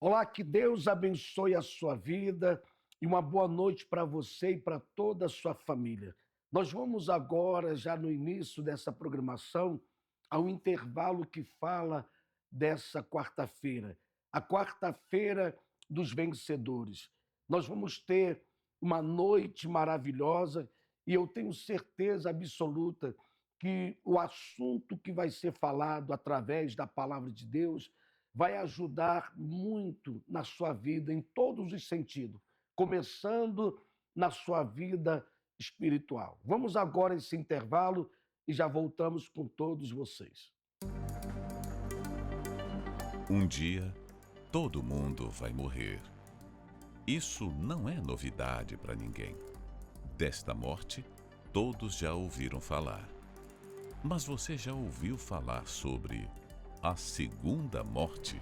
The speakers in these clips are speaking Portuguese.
Olá, que Deus abençoe a sua vida e uma boa noite para você e para toda a sua família. Nós vamos agora, já no início dessa programação, ao intervalo que fala dessa quarta-feira, a quarta-feira dos vencedores. Nós vamos ter uma noite maravilhosa e eu tenho certeza absoluta que o assunto que vai ser falado através da palavra de Deus vai ajudar muito na sua vida, em todos os sentidos, começando na sua vida espiritual. Vamos agora a esse intervalo e já voltamos com todos vocês. Um dia, todo mundo vai morrer. Isso não é novidade para ninguém. Desta morte, todos já ouviram falar. Mas você já ouviu falar sobre a segunda morte?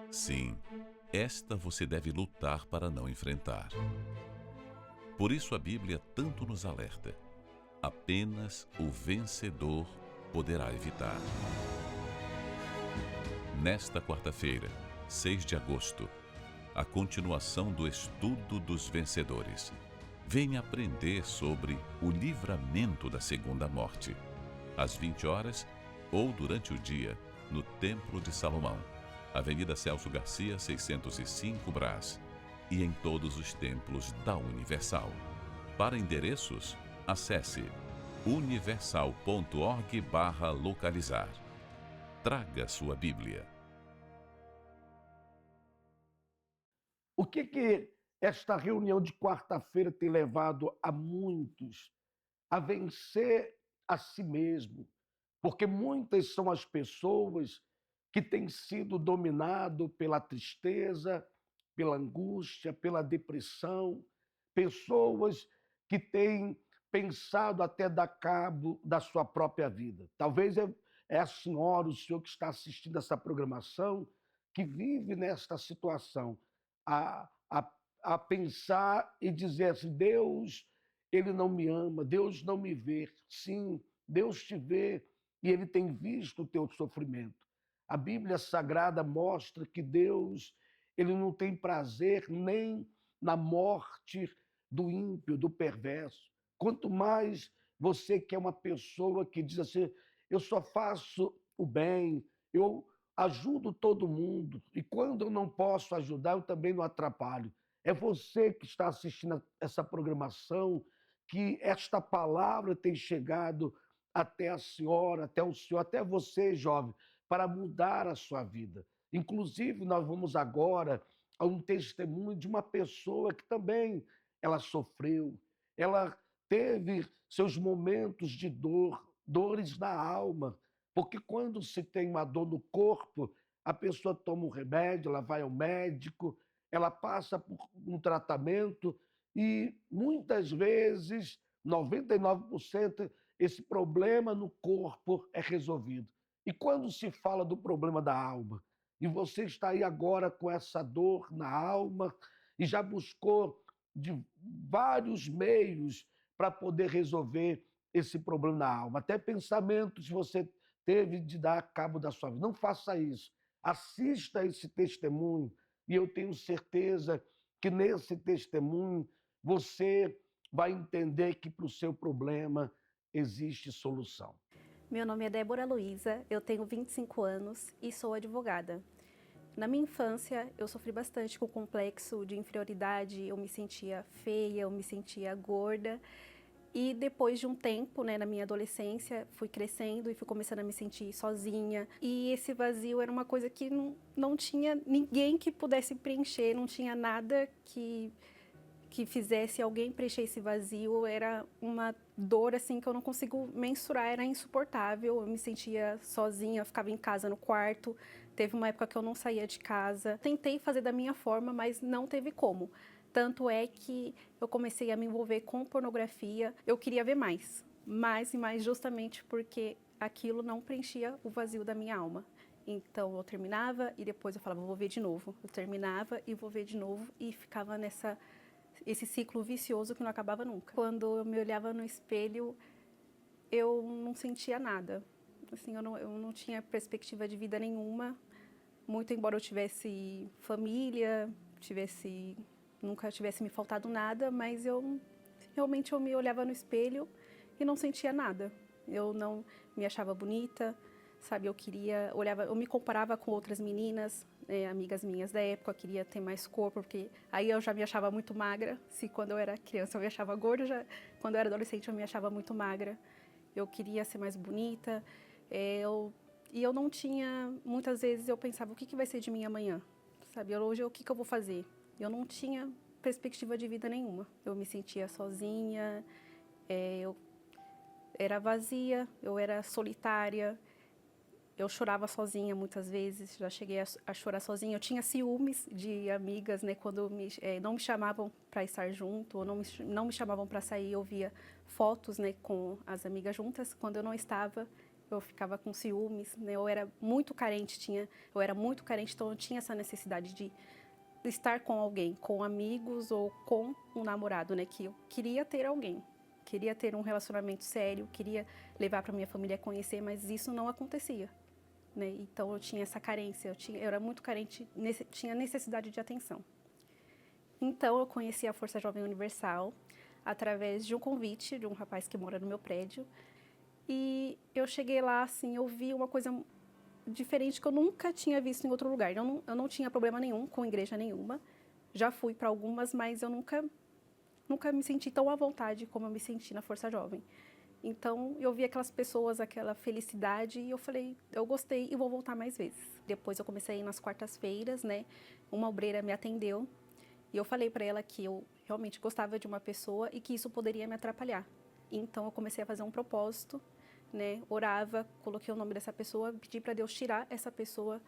Sim, esta você deve lutar para não enfrentar. Por isso a Bíblia tanto nos alerta. Apenas o vencedor poderá evitar. Nesta quarta-feira, 6 de agosto, a continuação do estudo dos vencedores. Venha aprender sobre o livramento da segunda morte, às 20 horas ou durante o dia, no Templo de Salomão, Avenida Celso Garcia, 605 Brás, e em todos os templos da Universal. Para endereços, acesse universal.org/localizar. Traga sua Bíblia. O que esta reunião de quarta-feira tem levado a muitos a vencer a si mesmo? Porque muitas são as pessoas que têm sido dominado pela tristeza, pela angústia, pela depressão, pessoas que têm pensado até dar cabo da sua própria vida. Talvez é a senhora, o senhor que está assistindo essa programação, que vive nesta situação, a pensar e dizer assim, Deus, ele não me ama, Deus não me vê. Sim, Deus te vê e ele tem visto o teu sofrimento. A Bíblia Sagrada mostra que Deus, ele não tem prazer nem na morte do ímpio, do perverso. Quanto mais você que é uma pessoa que diz assim, eu só faço o bem, eu ajudo todo mundo, e quando eu não posso ajudar, eu também não atrapalho. É você que está assistindo essa programação, que esta palavra tem chegado até a senhora, até o senhor, até você, jovem, para mudar a sua vida. Inclusive, nós vamos agora a um testemunho de uma pessoa que também ela sofreu, ela teve seus momentos de dor, dores na alma, porque quando se tem uma dor no corpo, a pessoa toma um remédio, ela vai ao médico, ela passa por um tratamento e muitas vezes, 99%, esse problema no corpo é resolvido. E quando se fala do problema da alma, e você está aí agora com essa dor na alma e já buscou de vários meios para poder resolver esse problema na alma, até pensamentos você teve de dar cabo da sua vida. Não faça isso. Assista esse testemunho e eu tenho certeza que nesse testemunho você vai entender que para o seu problema existe solução. Meu nome é Débora Luiza, eu tenho 25 anos e sou advogada. Na minha infância, eu sofri bastante com o complexo de inferioridade, eu me sentia feia, eu me sentia gorda. E depois de um tempo, na minha adolescência, fui crescendo e fui começando a me sentir sozinha. E esse vazio era uma coisa que não tinha ninguém que pudesse preencher, não tinha nada que fizesse alguém preencher esse vazio. Era uma dor assim que eu não consigo mensurar, era insuportável. Eu me sentia sozinha, eu ficava em casa no quarto. Teve uma época que eu não saía de casa. Tentei fazer da minha forma, mas não teve como. Tanto é que eu comecei a me envolver com pornografia. Eu queria ver mais e mais, justamente porque aquilo não preenchia o vazio da minha alma. Então eu terminava e depois eu falava, vou ver de novo. Eu terminava e vou ver de novo e ficava esse ciclo vicioso que não acabava nunca. Quando eu me olhava no espelho, eu não sentia nada. Assim, eu não tinha perspectiva de vida nenhuma. muito embora eu tivesse família, nunca tivesse me faltado nada, mas realmente eu me olhava no espelho e não sentia nada. Eu não me achava bonita, sabe? Eu me comparava com outras meninas, amigas minhas da época, queria ter mais corpo, porque aí eu já me achava muito magra. Se quando eu era criança eu me achava gorda, quando eu era adolescente eu me achava muito magra. Eu queria ser mais bonita, e eu não tinha, muitas vezes eu pensava, o que vai ser de mim amanhã? Sabe? Hoje o que eu vou fazer? Eu não tinha perspectiva de vida nenhuma. Eu me sentia sozinha, eu era vazia, eu era solitária, eu chorava sozinha muitas vezes, já cheguei a chorar sozinha. Eu tinha ciúmes de amigas, né, quando não me chamavam para estar junto, ou não me chamavam para sair, eu via fotos, né, com as amigas juntas. Quando eu não estava, eu ficava com ciúmes, né, eu era muito carente, então eu tinha essa necessidade de estar com alguém, com amigos ou com um namorado, né, que eu queria ter alguém. Queria ter um relacionamento sério, queria levar para minha família conhecer, mas isso não acontecia, né? Então eu tinha essa carência, eu era muito carente, tinha necessidade de atenção. Então eu conheci a Força Jovem Universal através de um convite de um rapaz que mora no meu prédio. E eu cheguei lá, assim, eu vi uma coisa diferente que eu nunca tinha visto em outro lugar. Eu não tinha problema nenhum com igreja nenhuma. Já fui para algumas, mas eu nunca me senti tão à vontade como eu me senti na Força Jovem. Então, eu vi aquelas pessoas, aquela felicidade, e eu falei, eu gostei e vou voltar mais vezes. Depois eu comecei a ir nas quartas-feiras, né? Uma obreira me atendeu e eu falei para ela que eu realmente gostava de uma pessoa e que isso poderia me atrapalhar. Então, eu comecei a fazer um propósito, né? Orava, coloquei o nome dessa pessoa, pedi para Deus tirar essa pessoa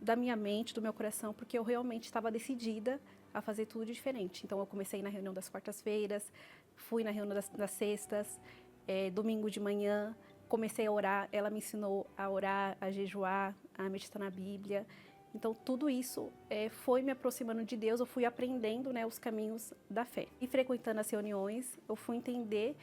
da minha mente, do meu coração, porque eu realmente estava decidida a fazer tudo diferente. Então, eu comecei na reunião das quartas-feiras, fui na reunião das sextas, domingo de manhã, comecei a orar. Ela me ensinou a orar, a jejuar, a meditar na Bíblia. Então, tudo isso foi me aproximando de Deus, eu fui aprendendo, né, os caminhos da fé. E frequentando as reuniões, eu fui entender,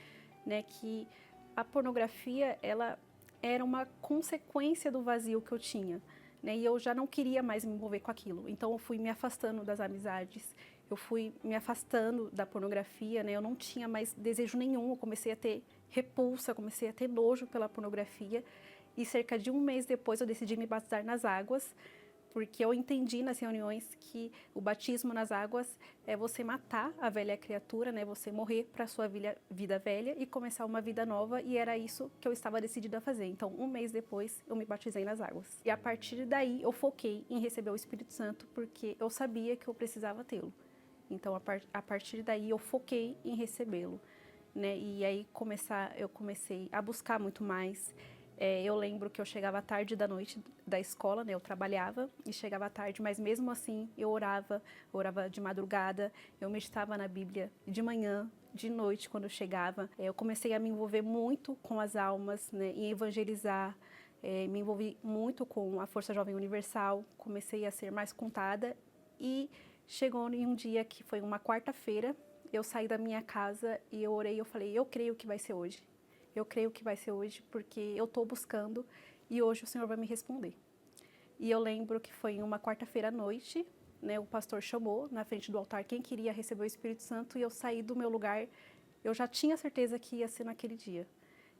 né, que a pornografia, ela era uma consequência do vazio que eu tinha, né, e eu já não queria mais me envolver com aquilo. Então, eu fui me afastando das amizades, eu fui me afastando da pornografia, né, eu não tinha mais desejo nenhum, eu comecei a ter repulsa, comecei a ter nojo pela pornografia, e cerca de um mês depois eu decidi me batizar nas águas, porque eu entendi nas reuniões que o batismo nas águas é você matar a velha criatura, né? Você morrer para a sua vida velha e começar uma vida nova, e era isso que eu estava decidida a fazer. Então, um mês depois, eu me batizei nas águas. E a partir daí, eu foquei em receber o Espírito Santo, porque eu sabia que eu precisava tê-lo. Então, a partir daí, eu foquei em recebê-lo, né? E aí, eu comecei a buscar muito mais. Eu lembro que eu chegava tarde da noite da escola, né? Eu trabalhava e chegava tarde, mas mesmo assim eu orava de madrugada, eu meditava na Bíblia de manhã, de noite quando eu chegava. Eu comecei a me envolver muito com as almas, né? Em evangelizar, me envolvi muito com a Força Jovem Universal, comecei a ser mais contada, e chegou em um dia que foi uma quarta-feira, eu saí da minha casa e eu orei, eu falei, eu creio que vai ser hoje. Eu creio que vai ser hoje, porque eu estou buscando e hoje o Senhor vai me responder. E eu lembro que foi em uma quarta-feira à noite, né, o pastor chamou na frente do altar quem queria receber o Espírito Santo, e eu saí do meu lugar, eu já tinha certeza que ia ser naquele dia.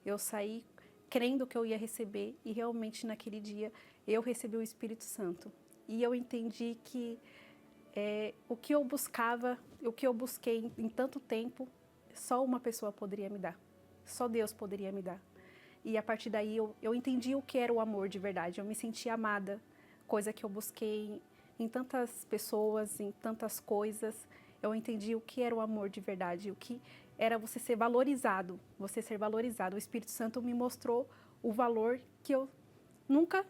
Eu saí crendo que eu ia receber, e realmente naquele dia eu recebi o Espírito Santo. E eu entendi que o que eu buscava, o que eu busquei em tanto tempo, só uma pessoa poderia me dar. Só Deus poderia me dar. E a partir daí eu entendi o que era o amor de verdade. Eu me senti amada, coisa que eu busquei em tantas pessoas, em tantas coisas. Eu entendi o que era o amor de verdade, o que era você ser valorizado, O Espírito Santo me mostrou o valor que eu nunca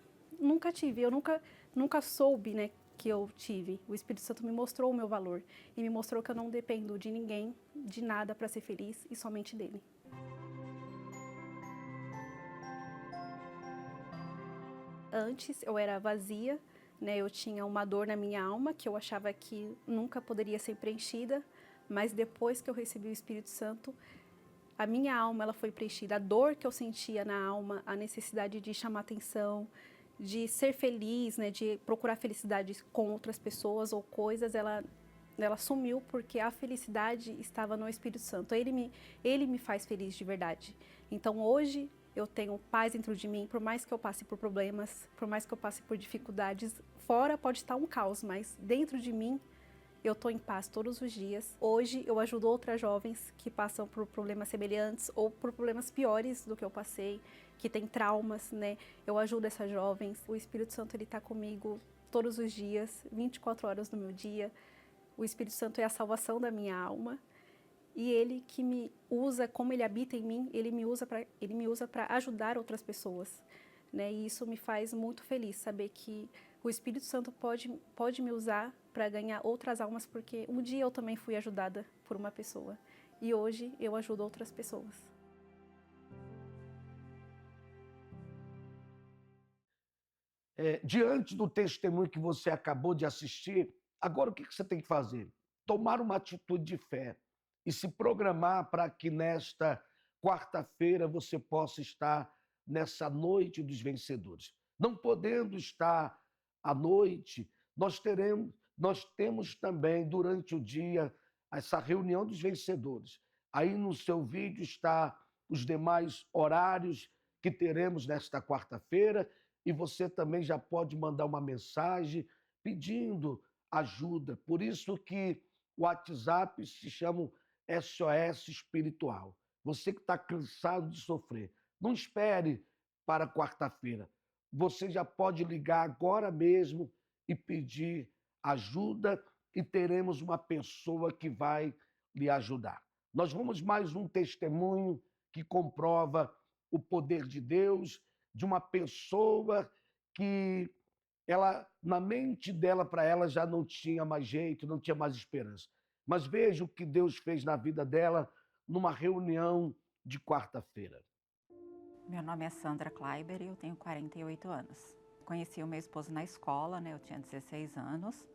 tive, eu nunca soube, né, que eu tive. O Espírito Santo me mostrou o meu valor e me mostrou que eu não dependo de ninguém, de nada para ser feliz, e somente dele. Antes eu era vazia, né? Eu tinha uma dor na minha alma que eu achava que nunca poderia ser preenchida, mas depois que eu recebi o Espírito Santo, a minha alma ela foi preenchida. A dor que eu sentia na alma, a necessidade de chamar atenção, de ser feliz, né, de procurar felicidade com outras pessoas ou coisas, ela sumiu porque a felicidade estava no Espírito Santo. Ele me faz feliz de verdade. Então hoje eu tenho paz dentro de mim, por mais que eu passe por problemas, por mais que eu passe por dificuldades, fora pode estar um caos, mas dentro de mim eu estou em paz todos os dias. Hoje eu ajudo outras jovens que passam por problemas semelhantes ou por problemas piores do que eu passei, que têm traumas, né? Eu ajudo essas jovens. O Espírito Santo ele está comigo todos os dias, 24 horas do meu dia. O Espírito Santo é a salvação da minha alma. E ele que me usa, como ele habita em mim, ele me usa para ajudar outras pessoas, né? E isso me faz muito feliz, saber que o Espírito Santo pode me usar para ganhar outras almas, porque um dia eu também fui ajudada por uma pessoa e hoje eu ajudo outras pessoas. Diante do testemunho que você acabou de assistir, agora o que você tem que fazer? Tomar uma atitude de fé e se programar para que nesta quarta-feira você possa estar nessa noite dos vencedores. Não podendo estar à noite, nós temos também durante o dia essa reunião dos vencedores. Aí no seu vídeo está os demais horários que teremos nesta quarta-feira e você também já pode mandar uma mensagem pedindo ajuda. Por isso que o WhatsApp se chama SOS Espiritual. Você que está cansado de sofrer, não espere para quarta-feira. Você já pode ligar agora mesmo e pedir ajuda e teremos uma pessoa que vai lhe ajudar. Nós vamos mais um testemunho que comprova o poder de Deus, de uma pessoa que ela, na mente dela, para ela já não tinha mais jeito, não tinha mais esperança. Mas veja o que Deus fez na vida dela numa reunião de quarta-feira. Meu nome é Sandra Kleiber e eu tenho 48 anos. Conheci o meu esposo na escola, né? Eu tinha 16 anos.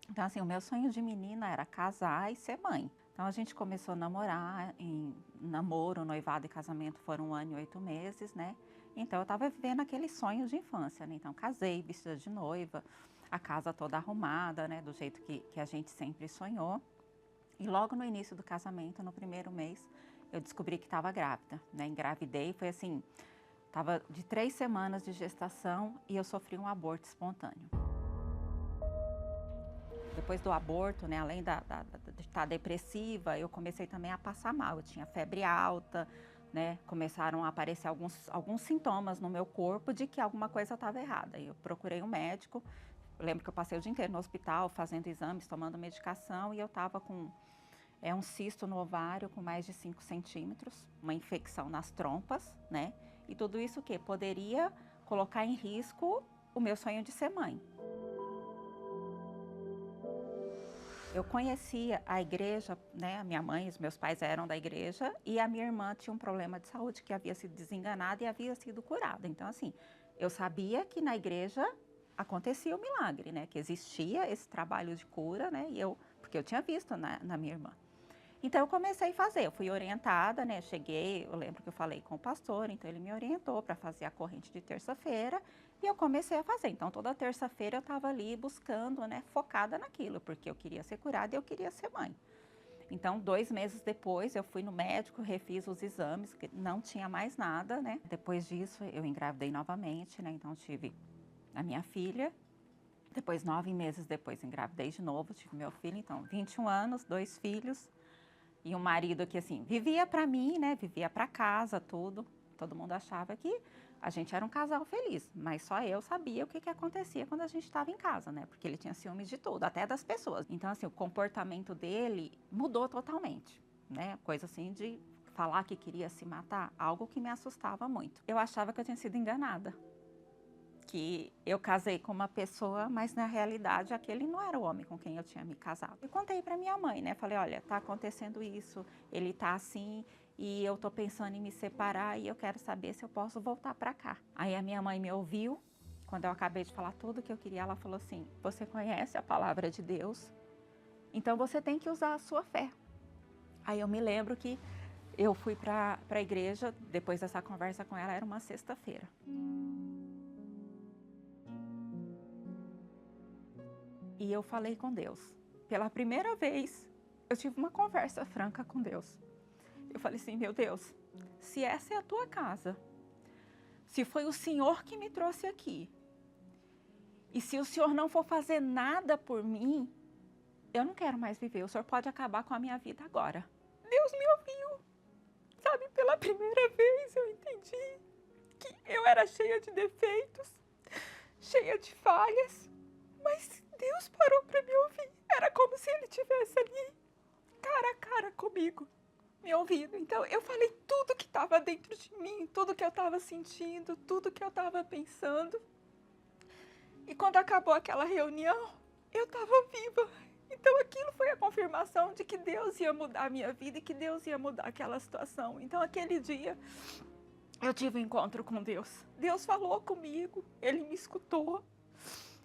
Então, assim, o meu sonho de menina era casar e ser mãe. Então, a gente começou a namorar, em namoro, noivado e casamento foram 1 ano e 8 meses, né? Então, eu estava vivendo aquele sonho de infância, né? Então, casei, vestida de noiva, a casa toda arrumada, né? Do jeito que a gente sempre sonhou. E logo no início do casamento, no primeiro mês, eu descobri que estava grávida, né? Engravidei, foi assim, estava de 3 semanas de gestação e eu sofri um aborto espontâneo. Depois do aborto, né, além de estar depressiva, eu comecei também a passar mal. Eu tinha febre alta, né, começaram a aparecer alguns sintomas no meu corpo de que alguma coisa estava errada. Eu procurei um médico, eu lembro que eu passei o dia inteiro no hospital fazendo exames, tomando medicação e eu estava com um cisto no ovário com mais de 5 centímetros, uma infecção nas trompas, né, e tudo isso que poderia colocar em risco o meu sonho de ser mãe. Eu conhecia a igreja, né, a minha mãe e os meus pais eram da igreja e a minha irmã tinha um problema de saúde que havia sido desenganada e havia sido curada. Então, assim, eu sabia que na igreja acontecia o milagre, né, que existia esse trabalho de cura, né, porque eu tinha visto na minha irmã. Então, eu comecei a fazer, eu fui orientada, né, eu lembro que eu falei com o pastor, então ele me orientou para fazer a corrente de terça-feira e eu comecei a fazer. Então, toda terça-feira eu estava ali buscando, né, focada naquilo, porque eu queria ser curada e eu queria ser mãe. Então, 2 meses depois, eu fui no médico, refiz os exames, que não tinha mais nada, né. Depois disso, eu engravidei novamente, né, então tive a minha filha. Depois, 9 meses depois, engravidei de novo, tive meu filho, então 21 anos, 2 filhos. E um marido que, assim, vivia para mim, né, vivia para casa, tudo. Todo mundo achava que a gente era um casal feliz, mas só eu sabia o que acontecia quando a gente estava em casa, né, porque ele tinha ciúmes de tudo, até das pessoas. Então, assim, o comportamento dele mudou totalmente, né, coisa assim de falar que queria se matar, algo que me assustava muito. Eu achava que eu tinha sido enganada, que eu casei com uma pessoa, mas na realidade aquele não era o homem com quem eu tinha me casado. Eu contei para minha mãe, né? Falei, olha, tá acontecendo isso, ele tá assim e eu tô pensando em me separar e eu quero saber se eu posso voltar para cá. Aí a minha mãe me ouviu, quando eu acabei de falar tudo que eu queria, ela falou assim, você conhece a palavra de Deus, então você tem que usar a sua fé. Aí eu me lembro que eu fui para a igreja, depois dessa conversa com ela, era uma sexta-feira. e eu falei com Deus. Pela primeira vez, eu tive uma conversa franca com Deus. Eu falei assim, meu Deus, se essa é a tua casa, se foi o Senhor que me trouxe aqui, e se o Senhor não for fazer nada por mim, eu não quero mais viver. O Senhor pode acabar com a minha vida agora. Deus me ouviu. Sabe, pela primeira vez eu entendi que eu era cheia de defeitos, cheia de falhas, mas Deus parou para me ouvir. Era como se Ele estivesse ali, cara a cara comigo, me ouvindo. Então eu falei tudo que estava dentro de mim, tudo que eu estava sentindo, tudo que eu estava pensando. E quando acabou aquela reunião, eu estava viva. Então aquilo foi a confirmação de que Deus ia mudar a minha vida e que Deus ia mudar aquela situação. Então aquele dia eu tive um encontro com Deus. Deus falou comigo, Ele me escutou,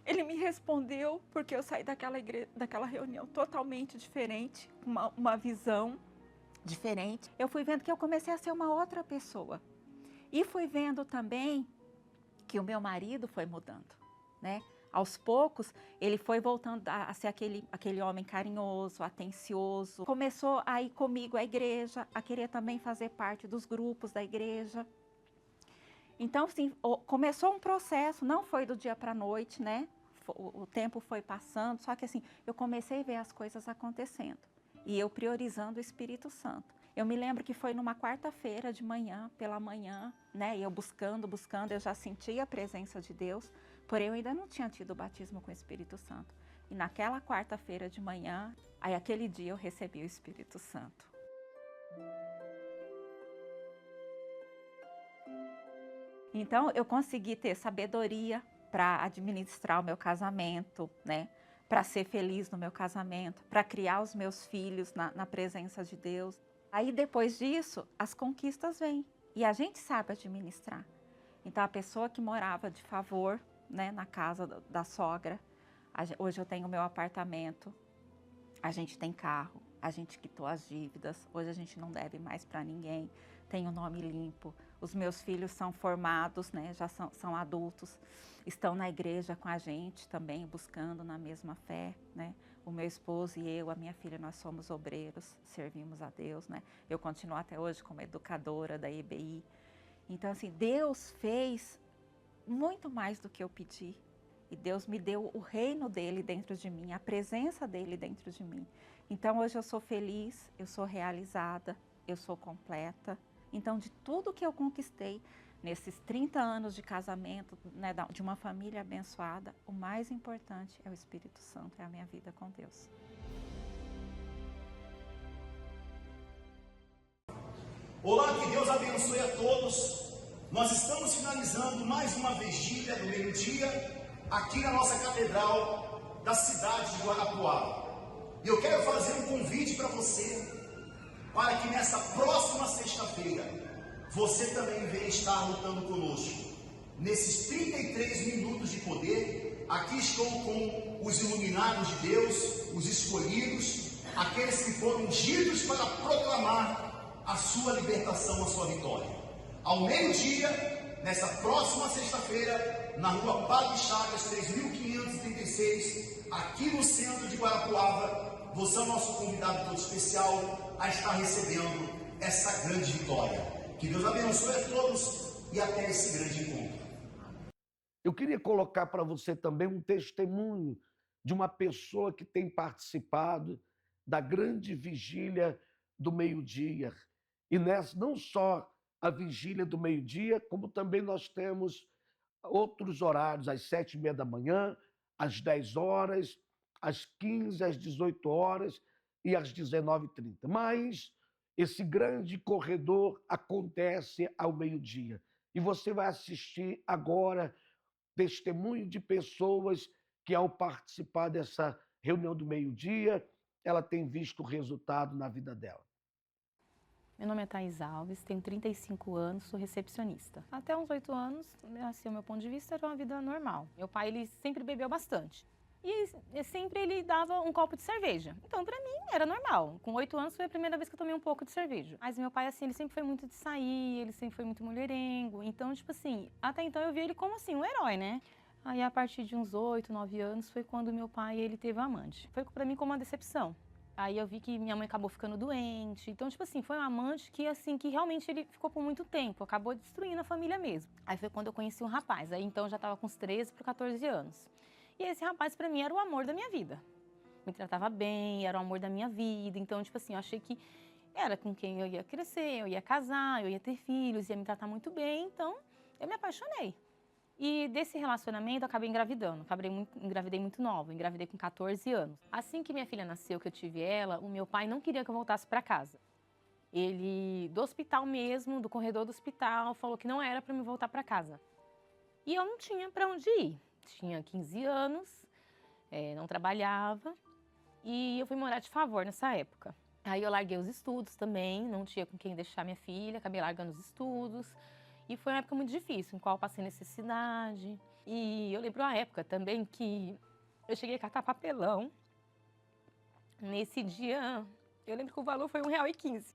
Ele me respondeu, porque eu saí daquela reunião totalmente diferente, uma visão diferente. Eu fui vendo que eu comecei a ser uma outra pessoa. E fui vendo também que o meu marido foi mudando, né? Aos poucos, ele foi voltando a ser aquele homem carinhoso, atencioso. Começou a ir comigo à igreja, a querer também fazer parte dos grupos da igreja. Então, assim, começou um processo, não foi do dia para a noite, né? O tempo foi passando, só que assim, eu comecei a ver as coisas acontecendo. E eu priorizando o Espírito Santo. Eu me lembro que foi numa quarta-feira de manhã, pela manhã, né? E eu buscando, eu já sentia a presença de Deus. Porém, eu ainda não tinha tido o batismo com o Espírito Santo. E naquela quarta-feira de manhã, aí aquele dia eu recebi o Espírito Santo. Então, eu consegui ter sabedoria para administrar o meu casamento, né? Para ser feliz no meu casamento, para criar os meus filhos na presença de Deus. Aí, depois disso, as conquistas vêm. E a gente sabe administrar. Então, a pessoa que morava de favor, né, na casa da sogra, hoje eu tenho o meu apartamento, a gente tem carro, a gente quitou as dívidas, hoje a gente não deve mais para ninguém, tem o nome limpo, os meus filhos são formados, né, já são adultos, estão na igreja com a gente também, buscando na mesma fé, né, o meu esposo e eu, a minha filha, nós somos obreiros, servimos a Deus, né, eu continuo até hoje como educadora da EBI. Então, assim, Deus fez muito mais do que eu pedi. E Deus me deu o reino dele dentro de mim, a presença dele dentro de mim. Então, hoje eu sou feliz, eu sou realizada, eu sou completa. Então, de tudo que eu conquistei nesses 30 anos de casamento, né, de uma família abençoada, o mais importante é o Espírito Santo, é a minha vida com Deus. Olá, que Deus abençoe a todos. Nós estamos finalizando mais uma vigília do meio-dia aqui na nossa catedral da cidade de Guarapuava. E eu quero fazer um convite para você, para que nessa próxima sexta-feira você também venha estar lutando conosco. Nesses 33 minutos de poder, aqui estou com os iluminados de Deus, os escolhidos, aqueles que foram ungidos para proclamar a sua libertação, a sua vitória. Ao meio-dia, nesta próxima sexta-feira, na rua Padre Chagas, 3536, aqui no centro de Guarapuava, você é o nosso convidado todo especial a estar recebendo essa grande vitória. Que Deus abençoe a todos e até esse grande encontro. Eu queria colocar para você também um testemunho de uma pessoa que tem participado da grande vigília do meio-dia. E nessa, não só a vigília do meio-dia, como também nós temos outros horários, às 7h30 da manhã, às 10 horas, às 15, às 18 horas e às 19h30. Mas esse grande corredor acontece ao meio-dia. E você vai assistir agora testemunho de pessoas que, ao participar dessa reunião do meio-dia, ela tem visto o resultado na vida dela. Meu nome é Thaís Alves, tenho 35 anos, sou recepcionista. Até uns 8 anos, assim, o meu ponto de vista era uma vida normal. Meu pai, ele sempre bebeu bastante. E sempre ele dava um copo de cerveja. Então, pra mim, era normal. Com 8 anos foi a primeira vez que eu tomei um pouco de cerveja. Mas meu pai, assim, ele sempre foi muito de sair, ele sempre foi muito mulherengo. Então, tipo assim, até então eu via ele como, assim, um herói, né? Aí, a partir de uns 8, 9 anos, foi quando meu pai, ele teve um amante. Foi pra mim como uma decepção. Aí eu vi que minha mãe acabou ficando doente. Então, tipo assim, foi um amante que, assim, que realmente ele ficou por muito tempo. Acabou destruindo a família mesmo. Aí foi quando eu conheci um rapaz. Aí, então, eu já tava com uns 13 para 14 anos. E esse rapaz, pra mim, era o amor da minha vida. Me tratava bem, era o amor da minha vida. Então, tipo assim, eu achei que era com quem eu ia crescer, eu ia casar, eu ia ter filhos, ia me tratar muito bem. Então, eu me apaixonei. E desse relacionamento eu acabei engravidando. Engravidei muito nova, engravidei com 14 anos. Assim que minha filha nasceu, que eu tive ela, o meu pai não queria que eu voltasse para casa. Ele, do hospital mesmo, do corredor do hospital, falou que não era para me voltar para casa. E eu não tinha para onde ir. Tinha 15 anos, não trabalhava e eu fui morar de favor nessa época. Aí eu larguei os estudos também, não tinha com quem deixar minha filha, acabei largando os estudos. E foi uma época muito difícil, em qual eu passei necessidade. E eu lembro uma época também que eu cheguei a catar papelão. Nesse dia, eu lembro que o valor foi R$1,15.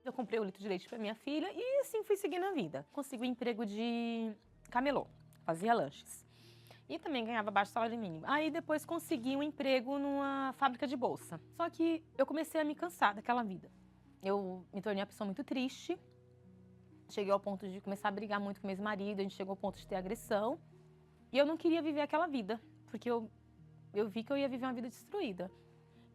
Eu comprei o litro de leite para minha filha e assim fui seguindo a vida. Consegui um emprego de camelô, fazia lanches. E também ganhava baixo salário mínimo. Aí depois consegui um emprego numa fábrica de bolsa. Só que eu comecei a me cansar daquela vida. Eu me tornei uma pessoa muito triste. Cheguei ao ponto de começar a brigar muito com meu ex-marido, a gente chegou ao ponto de ter agressão. E eu não queria viver aquela vida, porque eu vi que eu ia viver uma vida destruída.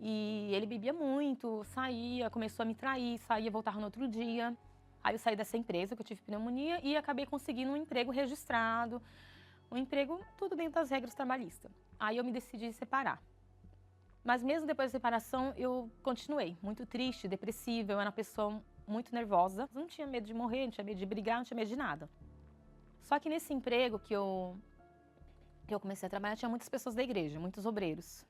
E ele bebia muito, saía, começou a me trair, saía, voltava no outro dia. Aí eu saí dessa empresa, que eu tive pneumonia, e acabei conseguindo um emprego registrado, um emprego tudo dentro das regras trabalhistas. Aí eu me decidi separar. Mas mesmo depois da separação, eu continuei muito triste, depressiva, eu era uma pessoa muito nervosa. Não tinha medo de morrer, não tinha medo de brigar, não tinha medo de nada. Só que nesse emprego que eu comecei a trabalhar, tinha muitas pessoas da igreja, muitos obreiros.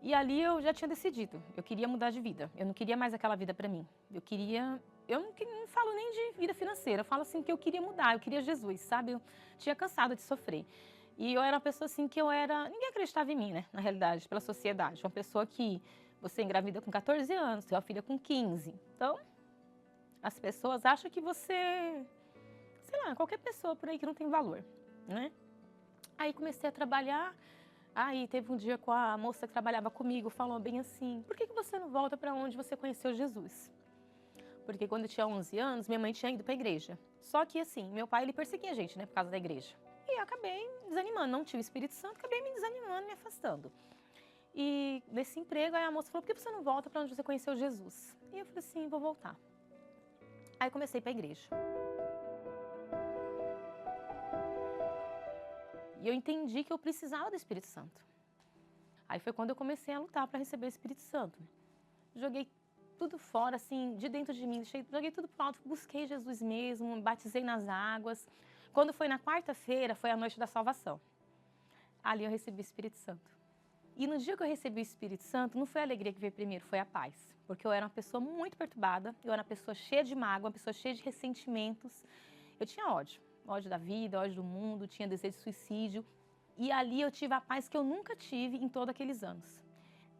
E ali eu já tinha decidido, eu queria mudar de vida. Eu não queria mais aquela vida pra mim. Eu não falo nem de vida financeira, eu falo assim que eu queria mudar, eu queria Jesus, sabe? Eu tinha cansado de sofrer. E eu era uma pessoa assim que ninguém acreditava em mim, né, na realidade, pela sociedade. Uma pessoa que você engravida com 14 anos, sua filha com 15. Então, as pessoas acham que você, sei lá, qualquer pessoa por aí que não tem valor, né? Aí comecei a trabalhar, aí teve um dia com a moça que trabalhava comigo, falou bem assim, por que você não volta para onde você conheceu Jesus? Porque quando eu tinha 11 anos, minha mãe tinha ido para a igreja. Só que assim, meu pai, ele perseguia a gente, né, por causa da igreja. E eu acabei desanimando, não tive o Espírito Santo, acabei me desanimando, me afastando. E nesse emprego, aí a moça falou, por que você não volta para onde você conheceu Jesus? E eu falei assim, vou voltar. Aí comecei para a igreja. E eu entendi que eu precisava do Espírito Santo. Aí foi quando eu comecei a lutar para receber o Espírito Santo. Joguei tudo fora, assim, de dentro de mim, joguei tudo pro alto, busquei Jesus mesmo, batizei nas águas. Quando foi na quarta-feira, foi a noite da salvação. Ali eu recebi o Espírito Santo. E no dia que eu recebi o Espírito Santo, não foi a alegria que veio primeiro, foi a paz. Porque eu era uma pessoa muito perturbada, eu era uma pessoa cheia de mágoa, uma pessoa cheia de ressentimentos. Eu tinha ódio da vida, ódio do mundo, tinha desejo de suicídio. E ali eu tive a paz que eu nunca tive em todos aqueles anos.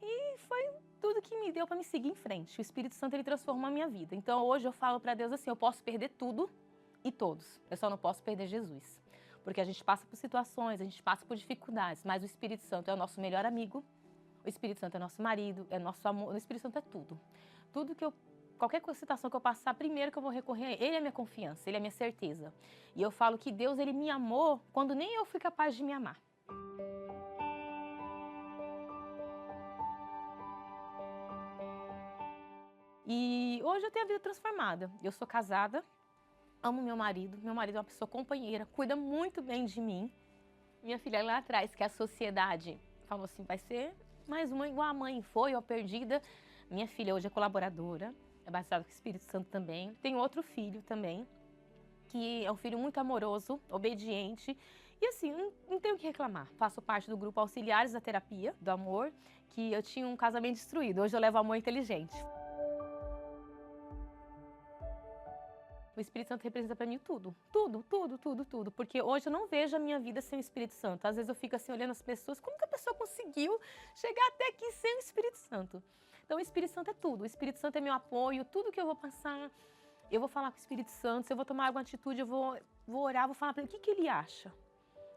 E foi tudo que me deu para me seguir em frente. O Espírito Santo, ele transformou a minha vida. Então hoje eu falo para Deus assim, eu posso perder tudo e todos, eu só não posso perder Jesus. Porque a gente passa por situações, a gente passa por dificuldades, mas o Espírito Santo é o nosso melhor amigo, o Espírito Santo é nosso marido, é nosso amor, o Espírito Santo é tudo. Qualquer situação que eu passar, primeiro que eu vou recorrer a ele, ele é minha confiança, ele é minha certeza. E eu falo que Deus, ele me amou quando nem eu fui capaz de me amar. E hoje eu tenho a vida transformada. Eu sou casada, amo meu marido é uma pessoa companheira, cuida muito bem de mim. Minha filha lá atrás, que a sociedade falou assim, vai ser mais uma igual a mãe foi, ó, perdida. Minha filha hoje é colaboradora, é batizada com o Espírito Santo também. Tenho outro filho também, que é um filho muito amoroso, obediente. E assim, não tenho o que reclamar. Faço parte do grupo Auxiliares da Terapia do Amor, que eu tinha um casamento destruído. Hoje eu levo amor inteligente. O Espírito Santo representa para mim tudo, tudo. Porque hoje eu não vejo a minha vida sem o Espírito Santo. Às vezes eu fico assim olhando as pessoas, como que a pessoa conseguiu chegar até aqui sem o Espírito Santo? Então o Espírito Santo é tudo. O Espírito Santo é meu apoio, tudo que eu vou passar, eu vou falar com o Espírito Santo. Se eu vou tomar alguma atitude, eu vou orar, vou falar para ele o que ele acha.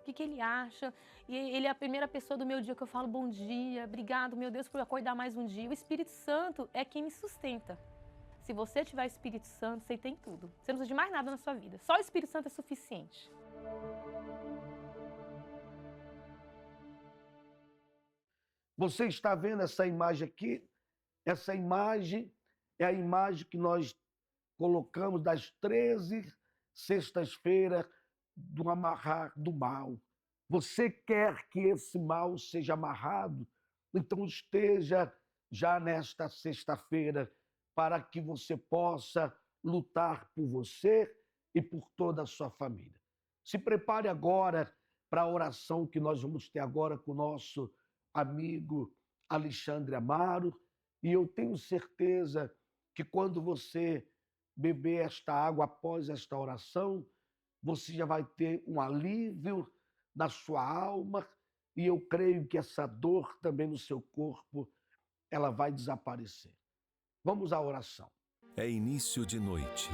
O que ele acha? E ele é a primeira pessoa do meu dia que eu falo bom dia, obrigado, meu Deus, por acordar mais um dia. O Espírito Santo é quem me sustenta. Se você tiver o Espírito Santo, você tem tudo. Você não precisa de mais nada na sua vida. Só o Espírito Santo é suficiente. Você está vendo essa imagem aqui? Essa imagem é a imagem que nós colocamos das 13 sextas-feiras do amarrar do mal. Você quer que esse mal seja amarrado? Então esteja já nesta sexta-feira para que você possa lutar por você e por toda a sua família. Se prepare agora para a oração que nós vamos ter agora com o nosso amigo Alexandre Amaro, e eu tenho certeza que quando você beber esta água após esta oração, você já vai ter um alívio na sua alma, e eu creio que essa dor também no seu corpo, ela vai desaparecer. Vamos à oração. É início de noite.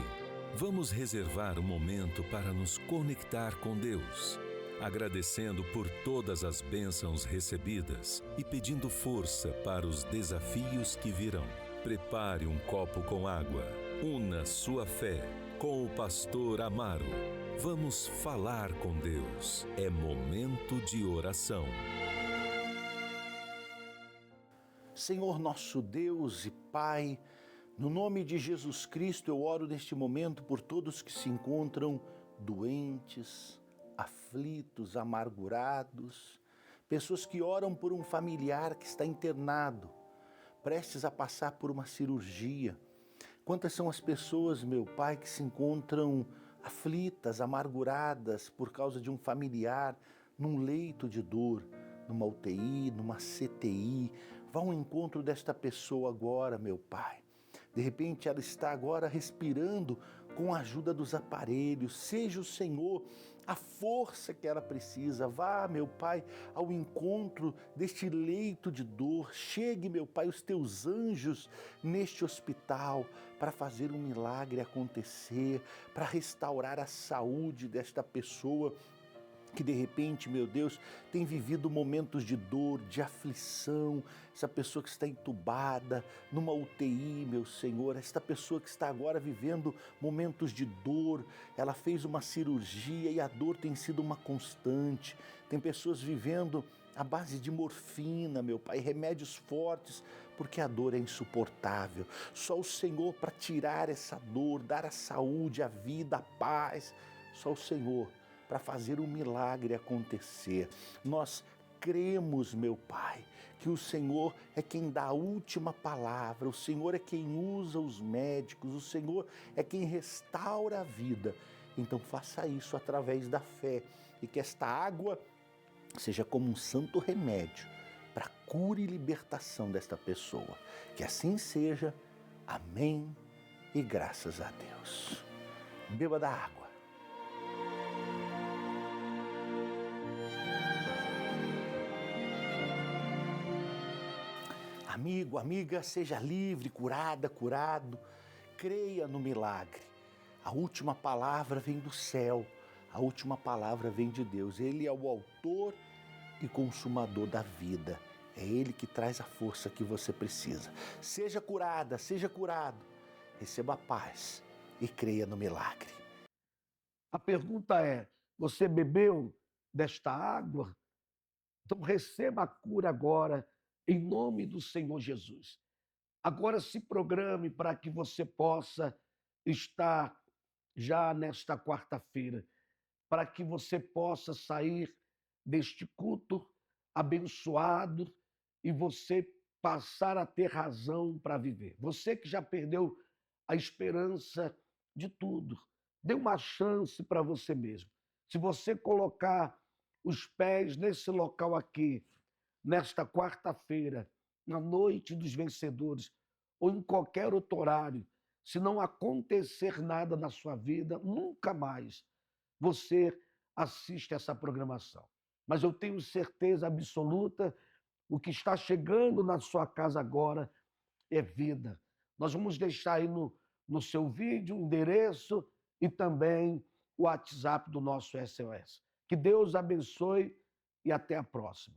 Vamos reservar um momento para nos conectar com Deus, agradecendo por todas as bênçãos recebidas e pedindo força para os desafios que virão. Prepare um copo com água. Una sua fé com o pastor Amaro. Vamos falar com Deus. É momento de oração. Senhor nosso Deus e Pai, no nome de Jesus Cristo, eu oro neste momento por todos que se encontram doentes, aflitos, amargurados, pessoas que oram por um familiar que está internado, prestes a passar por uma cirurgia. Quantas são as pessoas, meu Pai, que se encontram aflitas, amarguradas por causa de um familiar num leito de dor, numa UTI, numa CTI. Vá ao encontro desta pessoa agora, meu Pai. De repente ela está agora respirando com a ajuda dos aparelhos. Seja o Senhor a força que ela precisa. Vá, meu Pai, ao encontro deste leito de dor. Chegue, meu Pai, os teus anjos neste hospital para fazer um milagre acontecer, para restaurar a saúde desta pessoa que de repente, meu Deus, tem vivido momentos de dor, de aflição, essa pessoa que está entubada, numa UTI, meu Senhor, esta pessoa que está agora vivendo momentos de dor, ela fez uma cirurgia e a dor tem sido uma constante, tem pessoas vivendo à base de morfina, meu Pai, remédios fortes, porque a dor é insuportável. Só o Senhor para tirar essa dor, dar a saúde, a vida, a paz, só o Senhor para fazer um milagre acontecer. Nós cremos, meu Pai, que o Senhor é quem dá a última palavra, o Senhor é quem usa os médicos, o Senhor é quem restaura a vida. Então faça isso através da fé e que esta água seja como um santo remédio para cura e libertação desta pessoa. Que assim seja. Amém e graças a Deus. Beba da água. Amigo, amiga, seja livre, curada, curado. Creia no milagre. A última palavra vem do céu. A última palavra vem de Deus. Ele é o autor e consumador da vida. É Ele que traz a força que você precisa. Seja curada, seja curado. Receba a paz e creia no milagre. A pergunta é, você bebeu desta água? Então receba a cura agora, em nome do Senhor Jesus. Agora se programe para que você possa estar já nesta quarta-feira, para que você possa sair deste culto abençoado e você passar a ter razão para viver. Você que já perdeu a esperança de tudo, dê uma chance para você mesmo. Se você colocar os pés nesse local aqui, nesta quarta-feira, na noite dos vencedores, ou em qualquer outro horário, se não acontecer nada na sua vida, nunca mais você assiste essa programação. Mas eu tenho certeza absoluta, o que está chegando na sua casa agora é vida. Nós vamos deixar aí no seu vídeo o endereço e também o WhatsApp do nosso SOS. Que Deus abençoe e até a próxima.